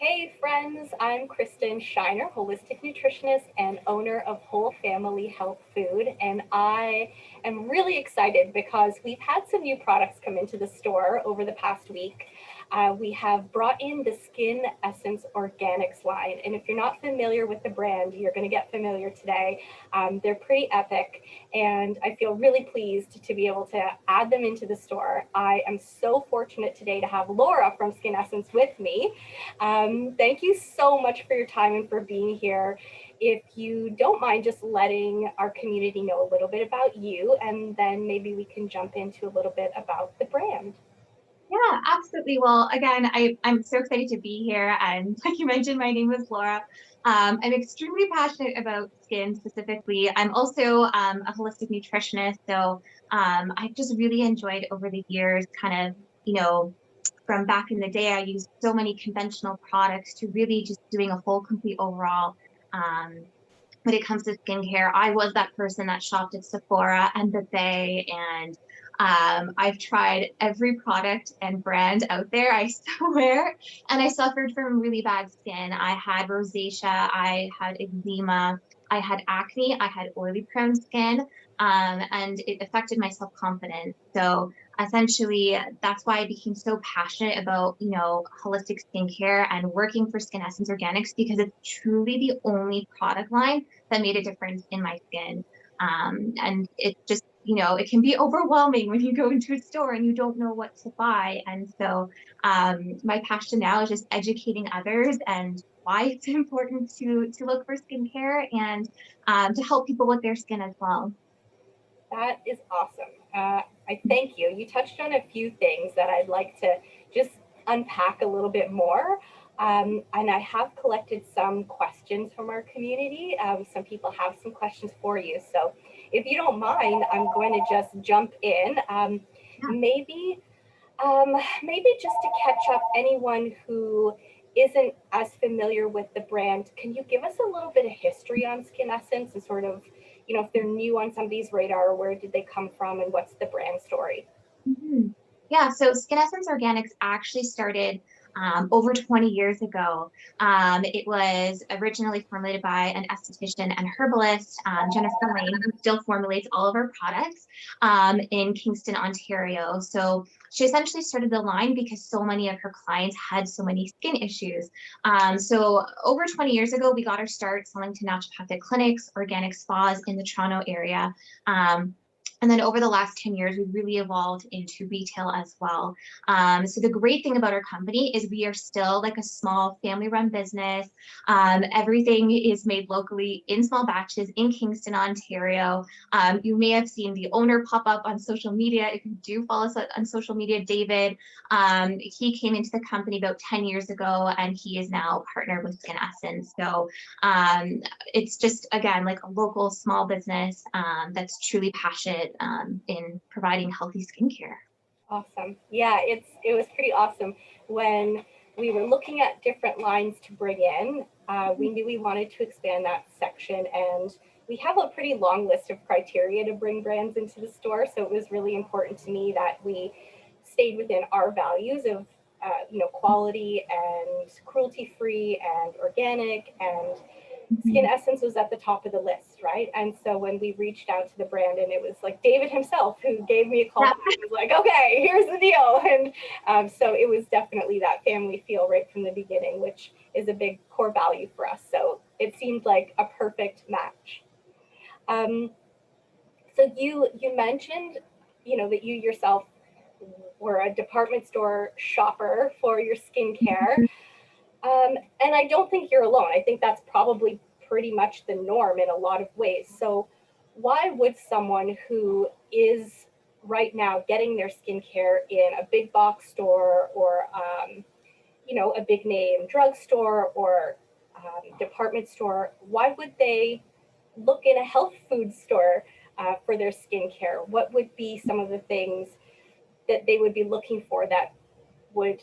Hey friends, I'm Kristen Schiener, holistic nutritionist and owner of Whole Family Health Food. And I am really excited because we've had some new products come into the store over the past week. We have brought in the Skin Essence Organics line. And if you're not familiar with the brand, you're going to get familiar today. They're pretty epic, and I feel really pleased to be able to add them into the store. I am so fortunate today to have Laura from Skin Essence with me. Thank you so much for your time and for being here. If you don't mind just letting our community know a little bit about you, and then maybe we can jump into a little bit about the brand. Yeah, absolutely. Well, again, I'm so excited to be here. And like you mentioned, my name is Laura. I'm extremely passionate about skin specifically. I'm also a holistic nutritionist. So I've just really enjoyed over the years kind of, from back in the day, I used so many conventional products to really just doing a whole complete overall. Um, when it comes to skincare, I was that person that shopped at Sephora and Buffet, and I've tried every product and brand out there, I swear, and I suffered from really bad skin. I had rosacea, I had eczema, I had acne, I had oily prone skin, and it affected my self-confidence. So essentially, that's why I became so passionate about, holistic skincare and working for Skin Essence Organics, because it's truly the only product line that made a difference in my skin. And it just, it can be overwhelming when you go into a store and you don't know what to buy. And so my passion now is just educating others and why it's important to look for skincare and to help people with their skin as well. That is awesome. I thank you. You touched on a few things that I'd like to just unpack a little bit more. And I have collected some questions from our community. Some people have some questions for you. So if you don't mind, I'm going to just jump in. Yeah. Maybe, maybe just to catch up anyone who isn't as familiar with the brand, can you give us a little bit of history on Skin Essence and sort of, if they're new on somebody's radar, where did they come from and what's the brand story? Mhm. Yeah, so Skin Essence Organics actually started over 20 years ago. It was originally formulated by an esthetician and herbalist, Jennifer Lane, who still formulates all of our products in Kingston, Ontario. So she essentially started the line because so many of her clients had so many skin issues. So over 20 years ago, we got our start selling to naturopathic clinics, organic spas in the Toronto area. And then over the last 10 years, we really evolved into retail as well. So the great thing about our company is we are still like a small family-run business. Everything is made locally in small batches in Kingston, Ontario. You may have seen the owner pop up on social media. If you do follow us on social media, David, he came into the company about 10 years ago, and he is now partnered with Skin Essence. So it's just, again, like a local small business that's truly passionate in providing healthy skincare. Awesome. Yeah, it was pretty awesome when we were looking at different lines to bring in. We knew we wanted to expand that section, and we have a pretty long list of criteria to bring brands into the store. So it was really important to me that we stayed within our values of quality and cruelty free and organic, and Skin Mhm. Essence was at the top of the list, right? And so when we reached out to the brand, and it was like David himself who gave me a call Yeah. back, was like, okay, here's the deal. And so it was definitely that family feel right from the beginning, which is a big core value for us. So it seemed like a perfect match. Um, so you mentioned, that you yourself were a department store shopper for your skincare. And I don't think you're alone. I think that's probably pretty much the norm in a lot of ways. So, why would someone who is right now getting their skincare in a big box store or, a big name drugstore or department store, why would they look in a health food store for their skincare? What would be some of the things that they would be looking for that would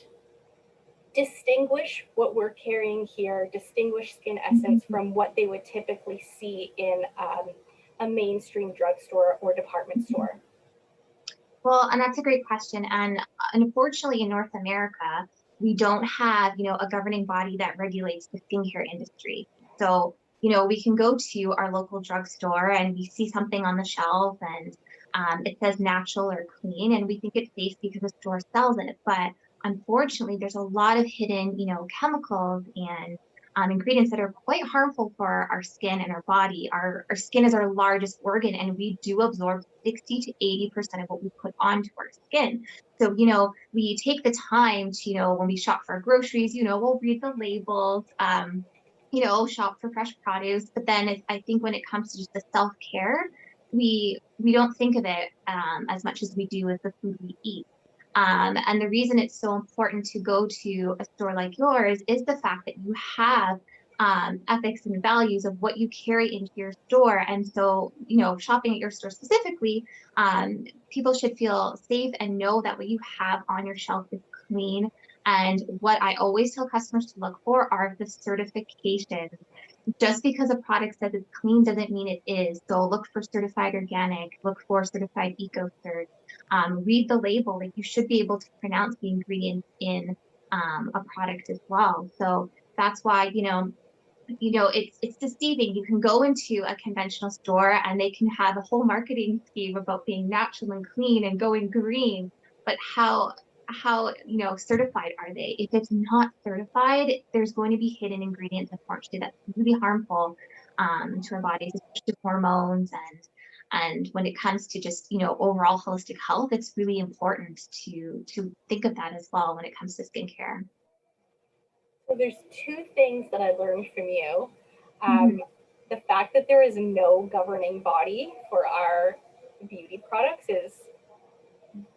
distinguish what we're carrying here, distinguish Skin Essence Mhm. from what they would typically see in a mainstream drugstore or department Mhm. store? Well, and that's a great question. And unfortunately, in North America, we don't have, a governing body that regulates the skincare industry. So, we can go to our local drugstore and we see something on the shelf and it says natural or clean, and we think it's safe because the store sells it. But unfortunately, there's a lot of hidden, chemicals and ingredients that are quite harmful for our skin and our body. Our skin is our largest organ, and we do absorb 60 to 80% of what we put onto our skin. So, we take the time to, when we shop for our groceries, we'll read the labels, shop for fresh produce. But then I think when it comes to just the self-care, we don't think of it as much as we do with the food we eat. And the reason it's so important to go to a store like yours is the fact that you have ethics and values of what you carry into your store. And so, shopping at your store specifically, people should feel safe and know that what you have on your shelf is clean. And what I always tell customers to look for are the certifications. Just because a product says it's clean doesn't mean it is. So look for certified organic, look for certified eco-cert. Read the label. Like, you should be able to pronounce the ingredients in a product as well. So that's why, it's deceiving. You can go into a conventional store and they can have a whole marketing scheme about being natural and clean and going green, but how certified are they? If it's not certified, there's going to be hidden ingredients, unfortunately, that's really harmful to our bodies, especially hormones. And when it comes to just, overall holistic health, it's really important to think of that as well when it comes to skincare. So there's two things that I learned from you. Mhm. The fact that there is no governing body for our beauty products is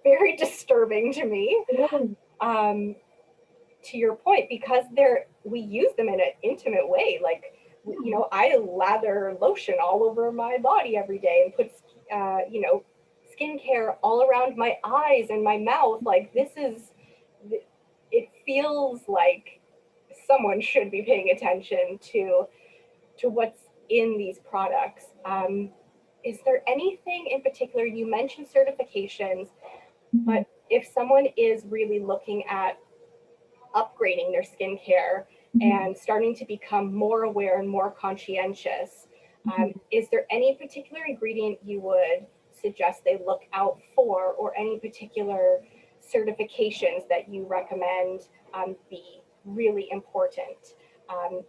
very disturbing to me. Um, to your point, because we use them in an intimate way. Like, I lather lotion all over my body every day and put, skincare all around my eyes and my mouth. Like, it feels like someone should be paying attention to what's in these products. Is there anything in particular? You mentioned certifications, Mhm. but if someone is really looking at upgrading their skincare Mhm. and starting to become more aware and more conscientious, is there any particular ingredient you would suggest they look out for, or any particular certifications that you recommend be really important?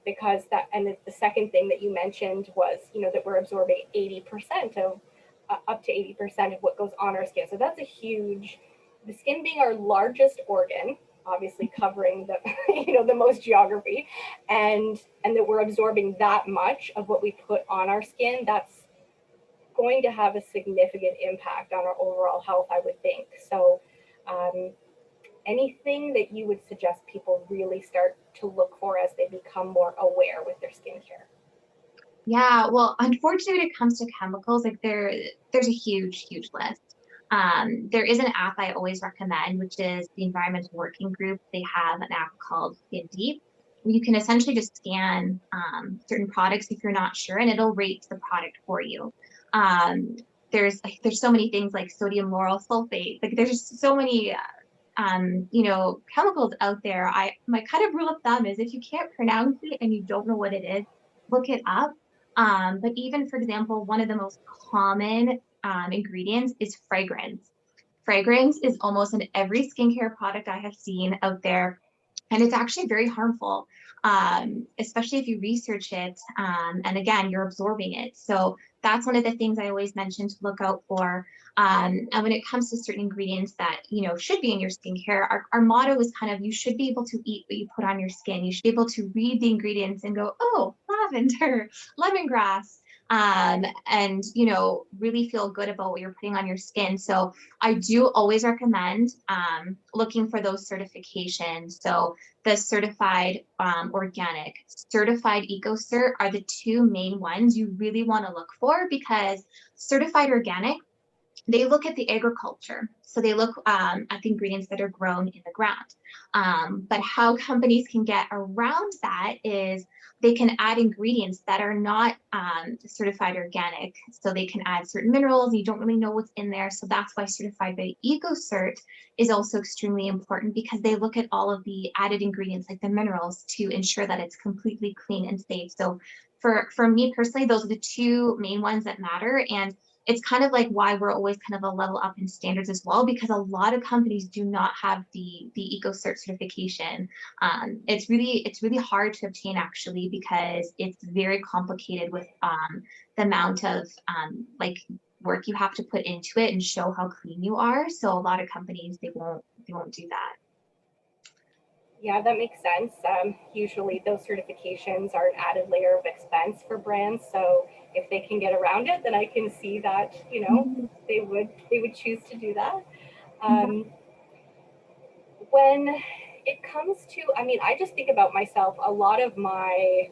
Because and the second thing that you mentioned was, that we're absorbing 80% of up to 80% of what goes on our skin. So that's a huge, the skin being our largest organ, obviously covering the the most geography, and that we're absorbing that much of what we put on our skin, that's going to have a significant impact on our overall health, I would think. So anything that you would suggest people really start to look for as they become more aware with their skincare? Yeah, well, unfortunately, when it comes to chemicals, like there's a huge, huge list. There is an app I always recommend, which is the Environmental Working Group. They have an app called Skin Deep, where you can essentially just scan certain products if you're not sure, and it'll rate the product for you. Um, there's so many things like sodium lauryl sulfate. Like, there's just so many chemicals out there. My kind of rule of thumb is, if you can't pronounce it and you don't know what it is, look it up. But even, for example, one of the most common ingredients is fragrance. Fragrance is almost in every skincare product I have seen out there, and it's actually very harmful, especially if you research it. And again, you're absorbing it. So that's one of the things I always mention to look out for. And when it comes to certain ingredients that, should be in your skincare, our motto is kind of, you should be able to eat what you put on your skin. You should be able to read the ingredients and go, oh, lavender, lemongrass, and, really feel good about what you're putting on your skin. So I do always recommend looking for those certifications. So the certified organic, certified eco-cert are the two main ones you really want to look for, because certified organic, they look at the agriculture. So they look at the ingredients that are grown in the ground. But how companies can get around that is they can add ingredients that are not certified organic. So they can add certain minerals. You don't really know what's in there. So that's why certified by EcoCert is also extremely important, because they look at all of the added ingredients like the minerals to ensure that it's completely clean and safe. So for me personally, those are the two main ones that matter. And it's kind of like why we're always kind of a level up in standards as well, because a lot of companies do not have the EcoCert certification. It's really hard to obtain, actually, because it's very complicated with the amount of like work you have to put into it and show how clean you are. So a lot of companies, they won't do that. Yeah, that makes sense. Usually those certifications are an added layer of expense for brands. So if they can get around it, then I can see that, they would choose to do that. Um, when it comes to, I mean, I just think about myself, a lot of my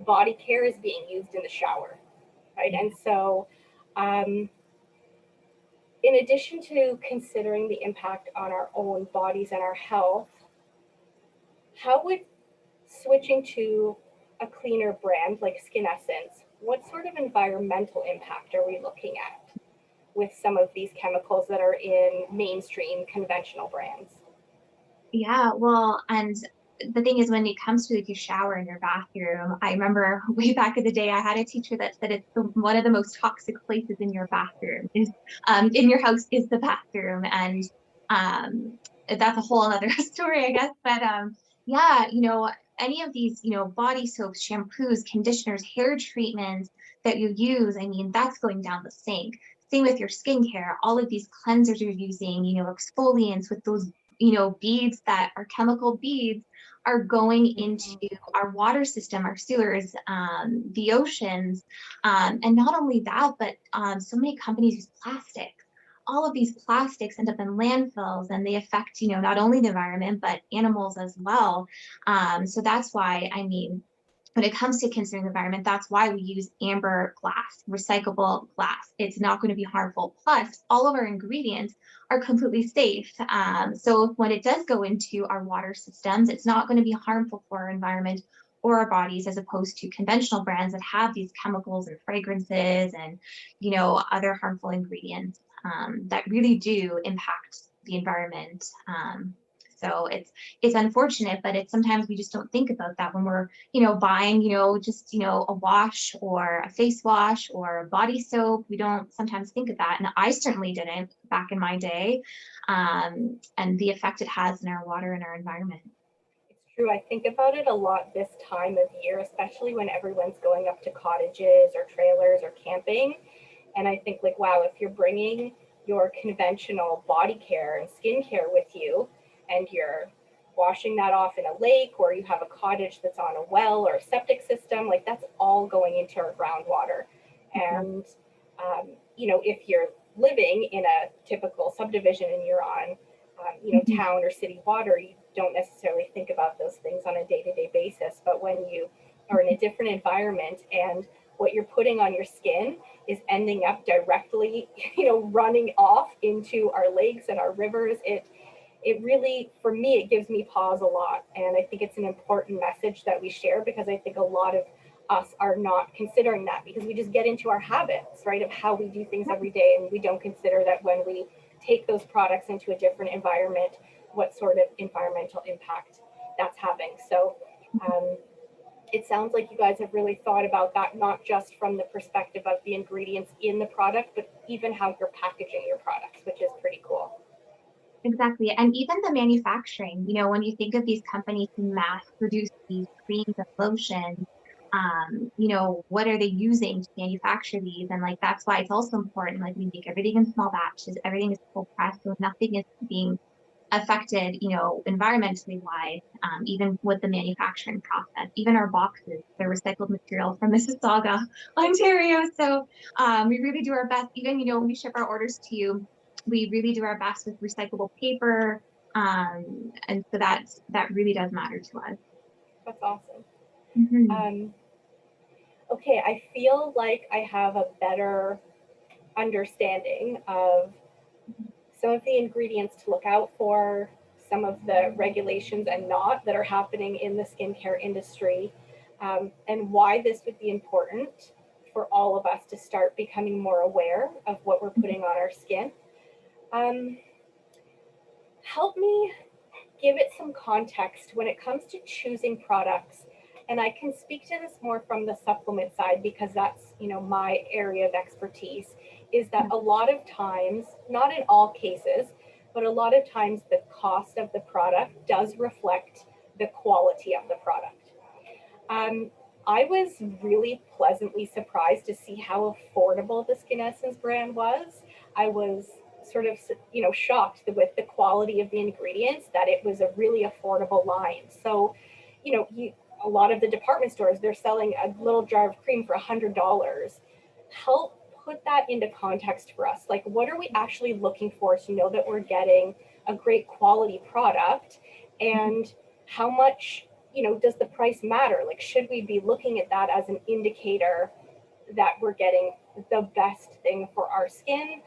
body care is being used in the shower, right? And so, um, in addition to considering the impact on our own bodies and our health, how would switching to a cleaner brand like Skin Essence, what sort of environmental impact are we looking at with some of these chemicals that are in mainstream conventional brands? Yeah, well, and the thing is, when it comes to like your shower in your bathroom, I remember way back in the day, I had a teacher that said it's one of the most toxic places in your bathroom is in your house is the bathroom, and that's a whole other story, I guess. But yeah, any of these, body soaps, shampoos, conditioners, hair treatments that you use, I mean, that's going down the sink. Same with your skincare, all of these cleansers you're using, exfoliants with those beads that are chemical beads are going into our water system, our sewers, the oceans. And not only that, but so many companies use plastic. All of these plastics end up in landfills, and they affect, not only the environment, but animals as well. So that's why, I mean, when it comes to considering the environment, that's why we use amber glass, recyclable glass. It's not going to be harmful. Plus, all of our ingredients are completely safe. So when it does go into our water systems, it's not going to be harmful for our environment or our bodies, as opposed to conventional brands that have these chemicals and fragrances and, other harmful ingredients that really do impact the environment. So it's unfortunate, but it's sometimes we just don't think about that when we're, buying, just, a wash or a face wash or a body soap. We don't sometimes think of that. And I certainly didn't back in my day. And the effect it has in our water and our environment. It's true. I think about it a lot this time of year, especially when everyone's going up to cottages or trailers or camping. And I think, like, wow, if you're bringing your conventional body care and skincare with you and you're washing that off in a lake, or you have a cottage that's on a well or a septic system, like that's all going into our groundwater. And, if you're living in a typical subdivision and you're on, town or city water, you don't necessarily think about those things on a day-to-day basis. But when you are in a different environment and what you're putting on your skin is ending up directly, running off into our lakes and our rivers, it really, for me, it gives me pause a lot. And I think it's an important message that we share, because I think a lot of us are not considering that, because we just get into our habits, right, of how we do things every day. And we don't consider that when we take those products into a different environment, what sort of environmental impact that's having. So it sounds like you guys have really thought about that, not just from the perspective of the ingredients in the product, but even how you're packaging your products, which is pretty cool. Exactly. And even the manufacturing, when you think of these companies who mass produce these creams and lotions, what are they using to manufacture these? And like, that's why it's also important, like we make everything in small batches, everything is cold pressed, so nothing is being affected, environmentally wise, even with the manufacturing process. Even our boxes, they're recycled material from Mississauga, Ontario. So we really do our best, even, when we ship our orders to you, we really do our best with recyclable paper. And so that really does matter to us. That's awesome. Mm-hmm. Okay, I feel like I have a better understanding of some of the ingredients to look out for, some of the regulations and not that are happening in the skincare industry. and why this would be important for all of us to start becoming more aware of what we're putting on our skin. Um, Help me give it some context when it comes to choosing products. And I can speak to this more from the supplement side because that's, my area of expertise, is that a lot of times, not in all cases, but a lot of times the cost of the product does reflect the quality of the product. Um, I was really pleasantly surprised to see how affordable the Skin Essence brand was. I was sort of, shocked with the quality of the ingredients, that it was a really affordable line. So, a lot of the department stores, they're selling a little jar of cream for $100. Help put that into context for us. Like, what are we actually looking for to know that we're getting a great quality product? And how much, does the price matter? Like, should we be looking at that as an indicator that we're getting the best thing for our skin?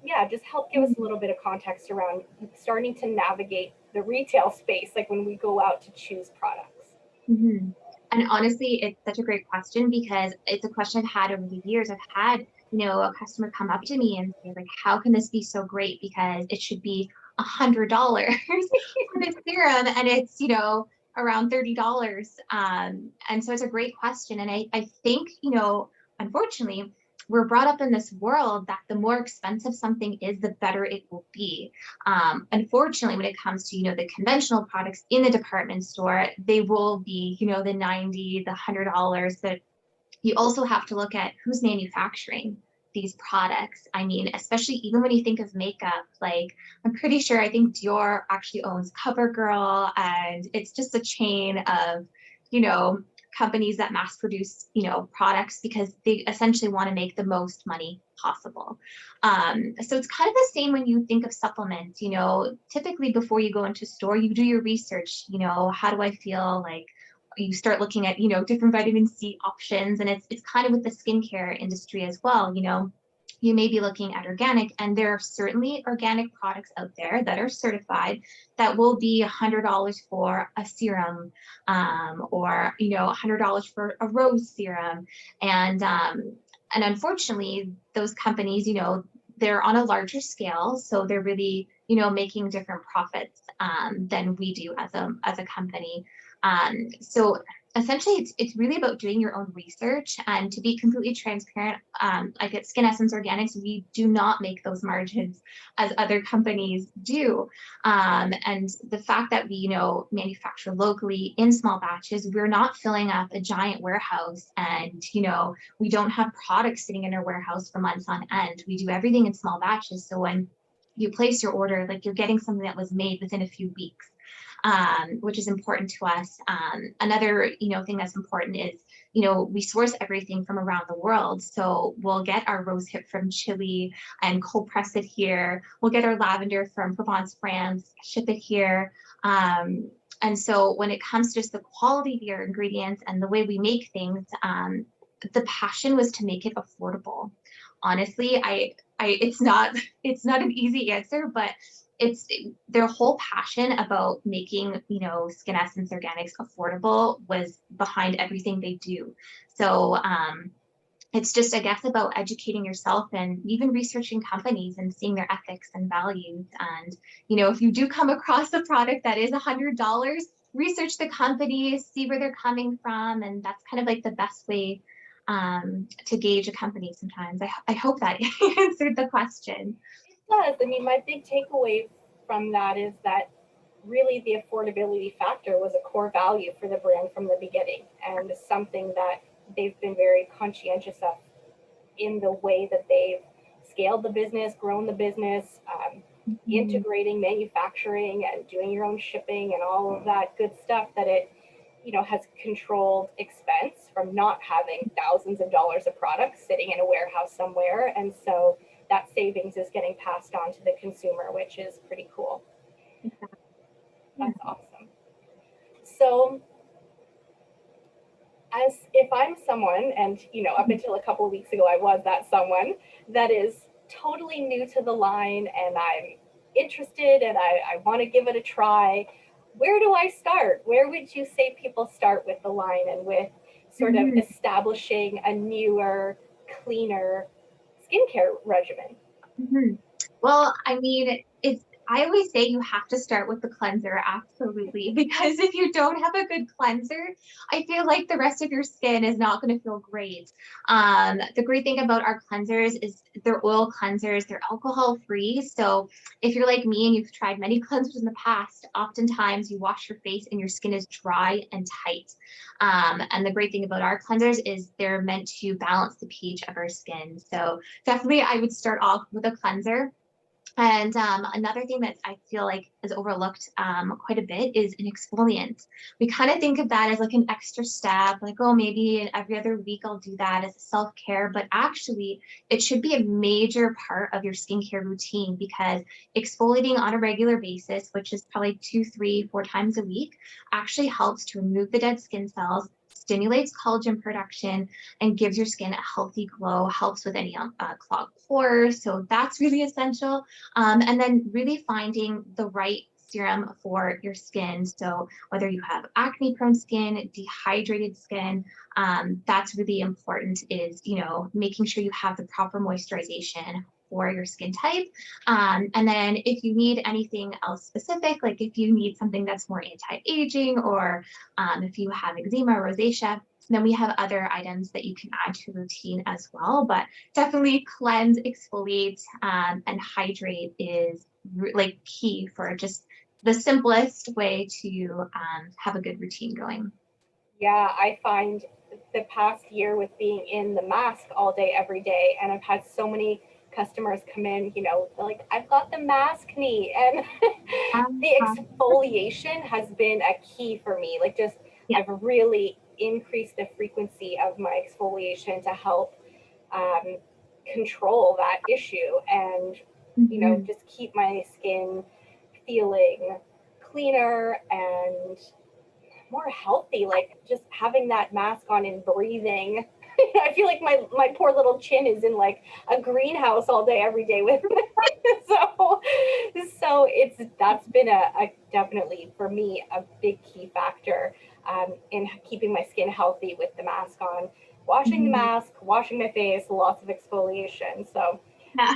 Yeah, just help give us a little bit of context around starting to navigate the retail space, like when we go out to choose products. Mm-hmm. And honestly, it's such a great question because it's a question I've had over the years. I've had, a customer come up to me and say, like, how can this be so great? Because it should be $100 for this serum and it's, around $30. And so it's a great question. And I think, unfortunately, we're brought up in this world that the more expensive something is, the better it will be. Unfortunately, when it comes to, the conventional products in the department store, they will be, the 90, the $100, but you also have to look at who's manufacturing these products. I mean, especially even when you think of makeup, like I'm pretty sure I think Dior actually owns CoverGirl, and it's just a chain of, companies that mass produce, products because they essentially want to make the most money possible. So it's kind of the same when you think of supplements, typically before you go into store, you do your research, how do I feel? Like, you start looking at, different vitamin C options, and it's kind of with the skincare industry as well. You may be looking at organic, and there are certainly organic products out there that are certified that will be $100 for a serum, or $100 for a rose serum, and unfortunately, those companies, they're on a larger scale, so they're really, making different profits than we do as a company. So essentially, it's really about doing your own research, and to be completely transparent, like at Skin Essence Organics, we do not make those margins as other companies do. And the fact that we, manufacture locally in small batches, we're not filling up a giant warehouse, and, we don't have products sitting in our warehouse for months on end. We do everything in small batches. So when you place your order, like, you're getting something that was made within a few weeks. Which is important to us. Another, thing that's important is, we source everything from around the world. So we'll get our rose hip from Chile and cold press it here. We'll get our lavender from Provence, France, ship it here. And so when it comes to just the quality of your ingredients and the way we make things, the passion was to make it affordable. Honestly, it's not an easy answer, but it's their whole passion about making, Skin Essence Organics affordable was behind everything they do. So it's just, I guess, about educating yourself and even researching companies and seeing their ethics and values. And, if you do come across a product that is $100, research the company, see where they're coming from. And that's kind of like the best way to gauge a company sometimes. I hope that answered the question. Does. I mean, my big takeaway from that is that really the affordability factor was a core value for the brand from the beginning, and something that they've been very conscientious of in the way that they've scaled the business, grown the business, integrating manufacturing and doing your own shipping and all of that good stuff, that it, has controlled expense from not having thousands of dollars of products sitting in a warehouse somewhere. And so that savings is getting passed on to the consumer, which is pretty cool. That's awesome. So as if I'm someone, and up until a couple of weeks ago, I was that someone that is totally new to the line, and I'm interested and I want to give it a try, where do I start? Where would you say people start with the line and with sort of Mhm. establishing a newer, cleaner skincare regimen? Mhm. Well, I mean, I always say you have to start with the cleanser, absolutely, because if you don't have a good cleanser, I feel like the rest of your skin is not going to feel great. The great thing about our cleansers is they're oil cleansers, they're alcohol free. So if you're like me and you've tried many cleansers in the past, oftentimes you wash your face and your skin is dry and tight. And the great thing about our cleansers is they're meant to balance the pH of our skin. So definitely I would start off with a cleanser. And another thing that I feel like is overlooked quite a bit is an exfoliant. We kind of think of that as like an extra step, like, oh, maybe every other week I'll do that as a self-care, but actually it should be a major part of your skincare routine because exfoliating on a regular basis, which is probably 2, 3, 4 times a week, actually helps to remove the dead skin cells, stimulates collagen production, and gives your skin a healthy glow, helps with any clogged pores. So that's really essential. And then really finding the right serum for your skin. So whether you have acne prone skin, dehydrated skin, that's really important is, making sure you have the proper moisturization for your skin type. And then if you need anything else specific, like if you need something that's more anti-aging or if you have eczema or rosacea, then we have other items that you can add to your routine as well. But definitely cleanse, exfoliate, and hydrate is like key for just the simplest way to have a good routine going. Yeah, I find the past year with being in the mask all day, every day, and I've had so many customers come in, like, I've got the mask knee. And Um, the um, exfoliation has been a key for me. Like, just, yeah. I've really increased the frequency of my exfoliation to help um, control that issue and, Mhm. just keep my skin feeling cleaner and more healthy, like just having that mask on and breathing. I feel like my poor little chin is in like a greenhouse all day, every day with me. so that's been a definitely for me a big key factor in keeping my skin healthy with the mask on. Washing the Mhm. mask, washing my face, lots of exfoliation. So Yeah.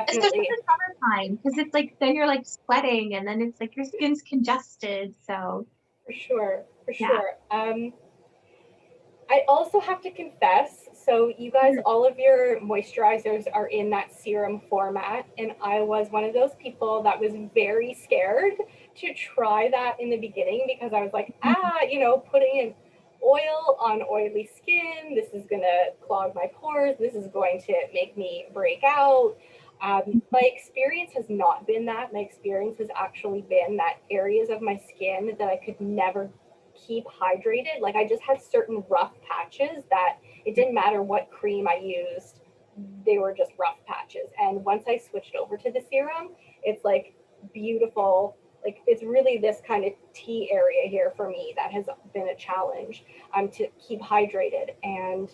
Especially in definitely the summertime, because it's like then you're like sweating and then it's like your skin's congested. So for sure, for yeah. sure. I also have to confess, so you guys, Mhm. all of your moisturizers are in that serum format, and I was one of those people that was very scared to try that in the beginning because I was like, putting in oil on oily skin, this is gonna clog my pores, this is going to make me break out. My experience has not been that. My experience has actually been that areas of my skin that I could never keep hydrated. Like, I just had certain rough patches that it didn't matter what cream I used, they were just rough patches. And once I switched over to the serum, it's like beautiful. Like, it's really this kind of T area here for me that has been a challenge to keep hydrated. And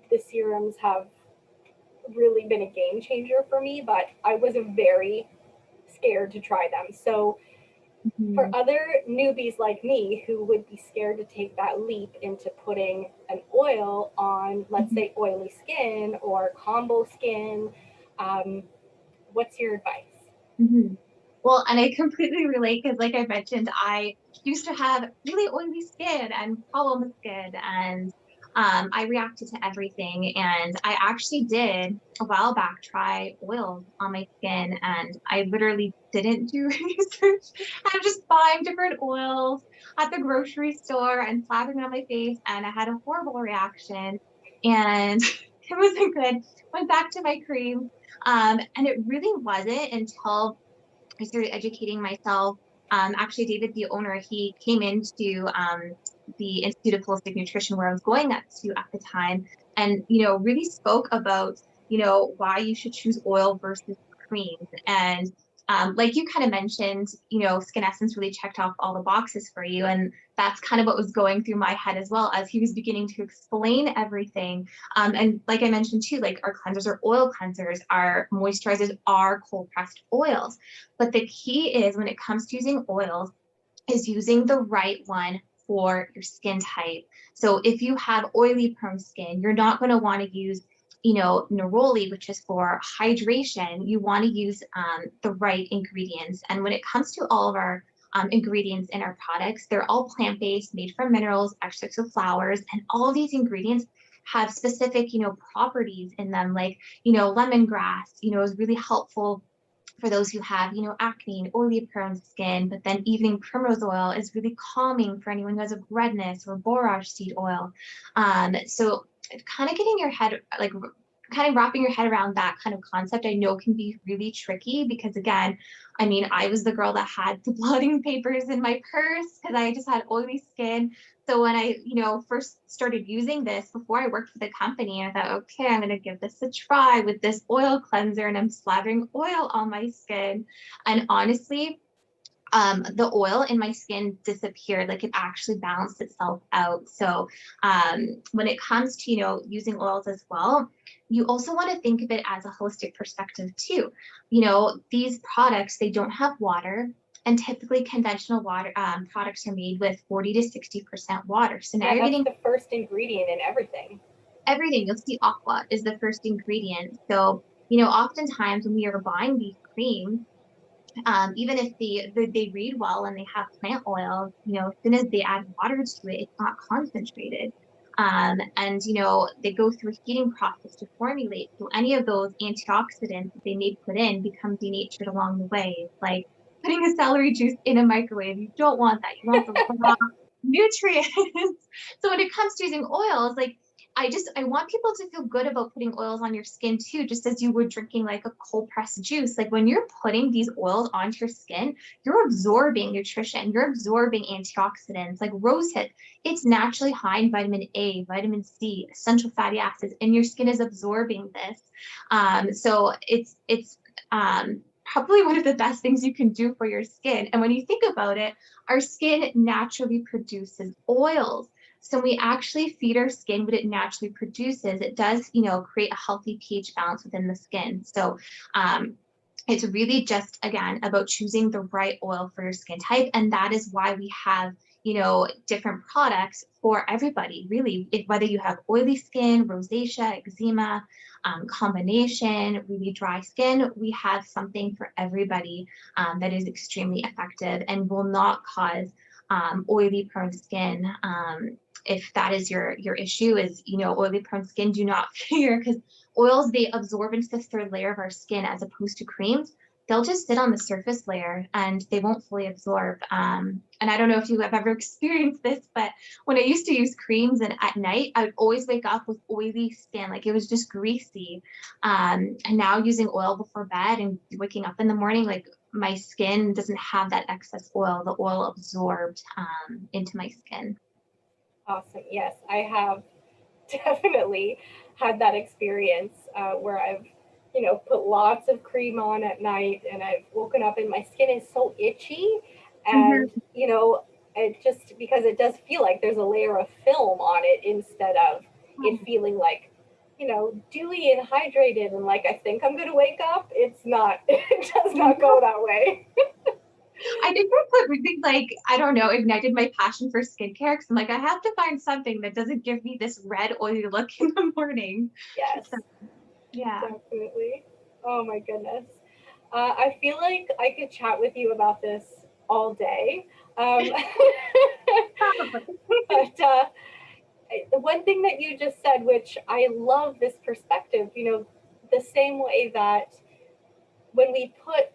the serums have really been a game changer for me, but I was very scared to try them. So for Mhm. other newbies like me who would be scared to take that leap into putting an oil on, let's Mhm. say, oily skin or combo skin, um, what's your advice? Mhm. Well, and I completely relate because, like I mentioned, I used to have really oily skin and problem skin, and I reacted to everything. And I actually did a while back try oils on my skin, and I literally didn't do research. I'm just buying different oils at the grocery store and slathering on my face, and I had a horrible reaction, and it wasn't good. Went back to my cream. And it really wasn't until I started educating myself. Actually, David, the owner, he came into the Institute of Holistic Nutrition where I was going up to at the time, and really spoke about why you should choose oil versus creams. And like you kind of mentioned, Skin Essence really checked off all the boxes for you, and that's kind of what was going through my head as well as he was beginning to explain everything. And like I mentioned too, like our cleansers are oil cleansers, our moisturizers are cold pressed oils. But the key is when it comes to using oils, is using the right one for your skin type. So if you have oily prone skin, you're not going to want to use, neroli, which is for hydration. You want to use the right ingredients. And when it comes to all of our ingredients in our products, they're all plant-based, made from minerals, extracts of flowers, and all of these ingredients have specific, properties in them, like, lemongrass, is really helpful for those who have, acne and oily prone skin. But then evening primrose oil is really calming for anyone who has a redness, or borage seed oil. So kind of getting your head, like, kind of wrapping your head around that kind of concept, I know can be really tricky, because again, I mean, I was the girl that had the blotting papers in my purse because I just had oily skin. So when I, first started using this before I worked for the company, I thought, okay, I'm going to give this a try with this oil cleanser, and I'm slathering oil on my skin. And honestly, the oil in my skin disappeared. Like, it actually balanced itself out. So when it comes to, using oils as well, you also want to think of it as a holistic perspective too. These products, they don't have water, and typically conventional water products are made with 40 to 60% water. So now Yeah, you're that's getting the first ingredient in everything. everything. You'll see aqua is the first ingredient. So, oftentimes when we are buying these creams, even if they read well and they have plant oil, as soon as they add water to it, it's not concentrated. And they go through a heating process to formulate. So any of those antioxidants that they may put in becomes denatured along the way. It's like putting a celery juice in a microwave. You don't want that. You want the raw nutrients. So when it comes to using oils, like, I want people to feel good about putting oils on your skin too, just as you would drinking like a cold pressed juice. Like, when you're putting these oils onto your skin, you're absorbing nutrition, you're absorbing antioxidants. Like rosehip, it's naturally high in vitamin A, vitamin C, essential fatty acids, and your skin is absorbing this. So it's probably one of the best things you can do for your skin. And when you think about it, our skin naturally produces oils. So when we actually feed our skin what it naturally produces, it does, create a healthy pH balance within the skin. So it's really just, again, about choosing the right oil for your skin type. And that is why we have, different products for everybody, really. Whether you have oily skin, rosacea, eczema, combination, really dry skin, we have something for everybody that is extremely effective and will not cause oily prone skin. If that is your issue, is oily prone skin, do not fear, because oils, they absorb into the third layer of our skin, as opposed to creams. They'll just sit on the surface layer and they won't fully absorb. And I don't know if you have ever experienced this, but when I used to use creams and at night, I would always wake up with oily skin, like it was just greasy. And now using oil before bed and waking up in the morning, like, my skin doesn't have that excess oil. The oil absorbed into my skin. Awesome. Yes, I have definitely had that experience where I've, put lots of cream on at night, and I've woken up and my skin is so itchy. And, Mhm. it just, because it does feel like there's a layer of film on it instead of it feeling like, dewy and hydrated and like I think I'm going to wake up. It's not, it does not go that way. I think that's what really, like, I don't know, ignited my passion for skincare, because I'm like, I have to find something that doesn't give me this red, oily look in the morning. Yes, So, yeah. definitely. Oh my goodness. I feel like I could chat with you about this all day. Um, Probably. but the one thing that you just said, which I love this perspective, the same way that when we put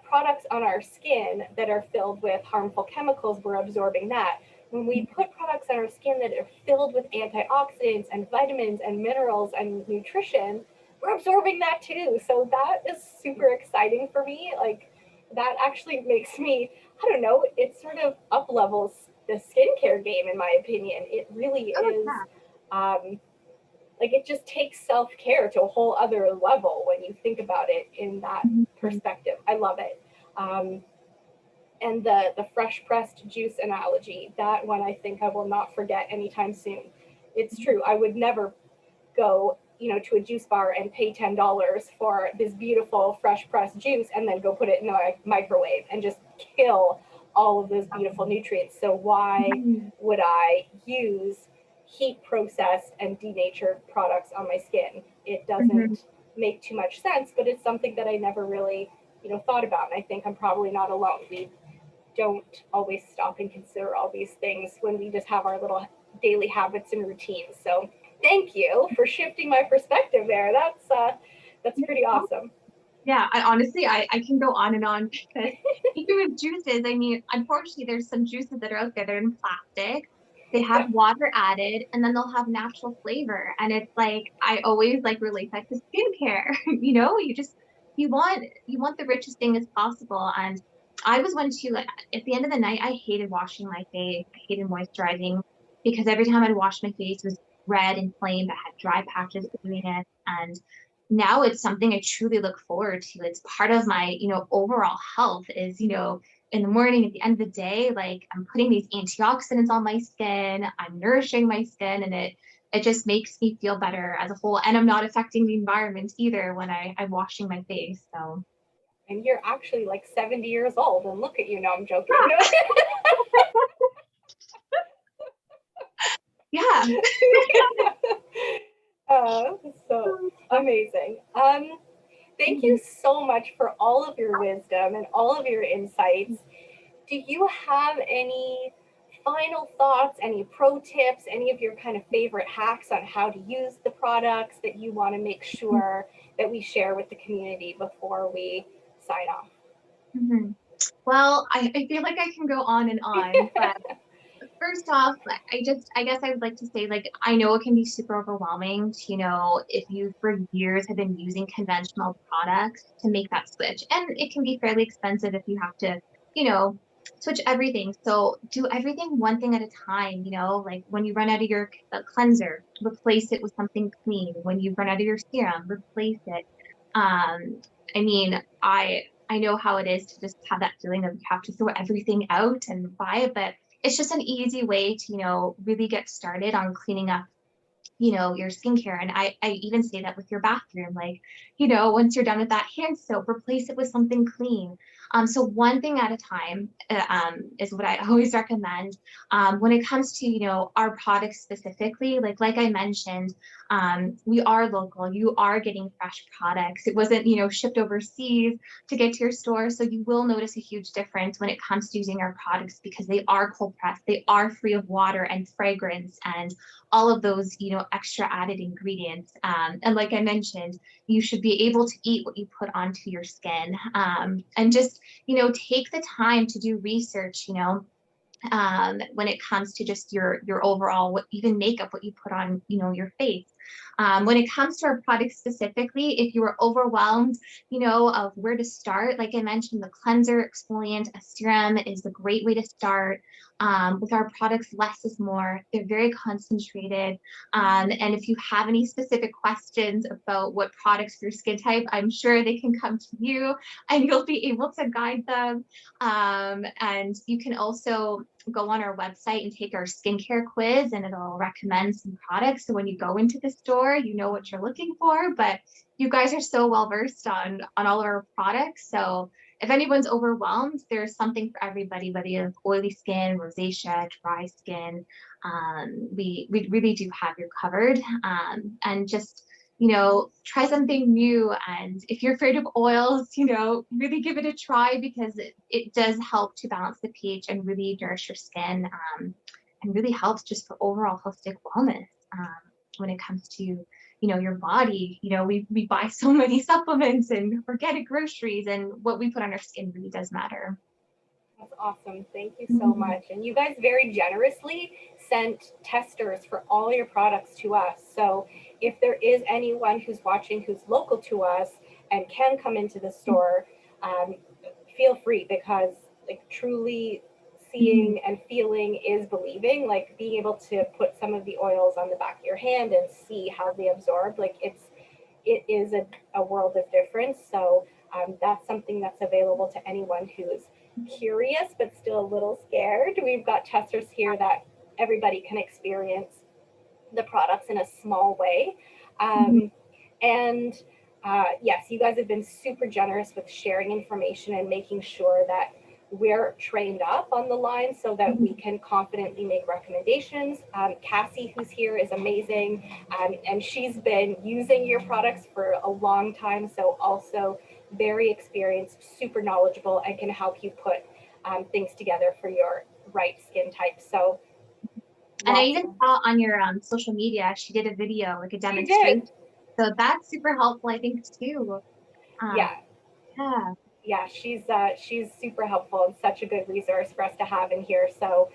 products on our skin that are filled with harmful chemicals, we're absorbing that. When we put products on our skin that are filled with antioxidants and vitamins and minerals and nutrition, we're absorbing that too. So that is super exciting for me. Like, that actually makes me, I don't know, it sort of up levels the skincare game, in my opinion. It really Oh, is. yeah. Um, like, it just takes self-care to a whole other level when you think about it in that Mhm. perspective. I love it. And the fresh pressed juice analogy, that one I think I will not forget anytime soon. It's true. I would never go, to a juice bar and pay $10 for this beautiful fresh pressed juice and then go put it in the microwave and just kill all of those beautiful nutrients. So why would I use heat processed and denatured products on my skin? It Mhm. doesn't make too much sense, but it's something that I never really, thought about. And I think I'm probably not alone. We don't always stop and consider all these things when we just have our little daily habits and routines. So thank you for shifting my perspective there. That's pretty awesome. Yeah, I can go on and on because even with juices, I mean, unfortunately, there's some juices that are out there that are in plastic. They have Yep. water added, and then they'll have natural flavor. And it's like I always like relate that to skincare. You want the richest thing as possible. And I was one too. Like at the end of the night, I hated washing my face. I hated moisturizing because every time I'd wash my face it was red and inflamed. I had dry patches between it, and now it's something I truly look forward to. It's part of my, overall health is, in the morning, at the end of the day, like I'm putting these antioxidants on my skin, I'm nourishing my skin, and it just makes me feel better as a whole. And I'm not affecting the environment either when I'm washing my face. So And you're actually like 70 years old, and look at you. No, I'm joking. yeah. uh, so amazing. Thank you so much for all of your wisdom and all of your insights. Do you have any final thoughts, any pro tips, any of your kind of favorite hacks on how to use the products that you want to make sure that we share with the community before we sign off? Mhm. Well, I feel like I can go on and on, but first off, I guess I would like to say, like, I know it can be super overwhelming to, if you for years have been using conventional products to make that switch. And it can be fairly expensive if you have to, you know, switch everything. So do everything one thing at a time, like when you run out of your cleanser, replace it with something clean. When you run out of your serum, replace it. I mean, I know how it is to just have that feeling of you have to throw everything out and buy it, but it's just an easy way to, really get started on cleaning up, your skincare. And I even say that with your bathroom, like, once you're done with that hand soap, replace it with something clean. So one thing at a time is what I always recommend. When it comes to, our products specifically, like I mentioned, we are local. You are getting fresh products. It wasn't, shipped overseas to get to your store. So you will notice a huge difference when it comes to using our products because they are cold pressed. They are free of water and fragrance and all of those, extra added ingredients. And like I mentioned, you should be able to eat what you put onto your skin. And just, take the time to do research, when it comes to just your overall, what even makeup, what you put on, your face. When it comes to our products specifically, if you are overwhelmed, of where to start, like I mentioned, the cleanser, exfoliant, a serum is a great way to start. With our products, less is more. They're very concentrated. And if you have any specific questions about what products for your skin type, I'm sure they can come to you and you'll be able to guide them. And you can also go on our website and take our skincare quiz and it'll recommend some products. So when you go into the store, you know what you're looking for, but you guys are so well versed on all of our products. So if anyone's overwhelmed, there's something for everybody, whether you have oily skin, rosacea, dry skin. We really do have you covered. And just try something new. And if you're afraid of oils, really give it a try because it does help to balance the pH and really nourish your skin, and really helps just for overall holistic wellness. When it comes to, your body, we buy so many supplements and organic groceries, and what we put on our skin really does matter. That's awesome. Thank you so Mhm. much. And you guys very generously sent testers for all your products to us. So if there is anyone who's watching who's local to us and can come into the store, um, feel free because like truly Mhm. seeing and feeling is believing. Like being able to put some of the oils on the back of your hand and see how they absorb, like it is a world of difference. So that's something that's available to anyone who's curious but still a little scared. We've got testers here that everybody can experience the products in a small way. Mhm. And yes, you guys have been super generous with sharing information and making sure that we're trained up on the line so that we can confidently make recommendations. Cassie, who's here, is amazing, and she's been using your products for a long time, so also very experienced, super knowledgeable, and can help you put things together for your right skin type. So And I lots even of, saw on your social media, she did a video, like a she did. demonstration. So that's super helpful, I think, too. Yeah, Yeah. yeah, she's super helpful and such a good resource for us to have in here. So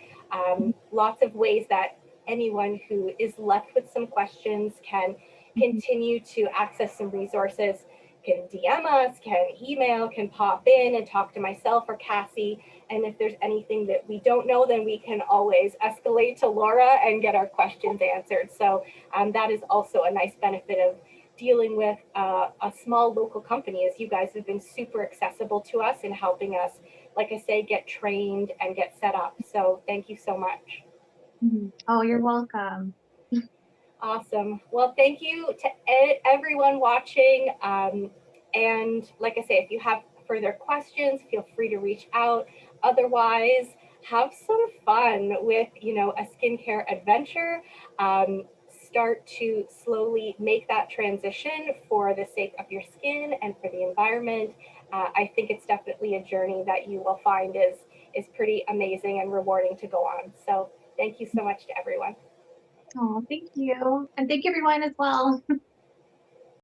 lots of ways that anyone who is left with some questions can Mhm. continue to access some resources, can DM us, can email, can pop in and talk to myself or Cassie. And if there's anything that we don't know, then we can always escalate to Laura and get our questions answered. So that is also a nice benefit of dealing with a small local company, as you guys have been super accessible to us and helping us, like I say, get trained and get set up. So thank you so much. Oh, you're welcome. Awesome. Well, thank you to everyone watching. And like I say, if you have further questions, feel free to reach out. Otherwise, have some fun with, a skincare adventure. Start to slowly make that transition for the sake of your skin and for the environment. I think it's definitely a journey that you will find is pretty amazing and rewarding to go on. So thank you so much to everyone. Oh, thank you. And thank you everyone as well.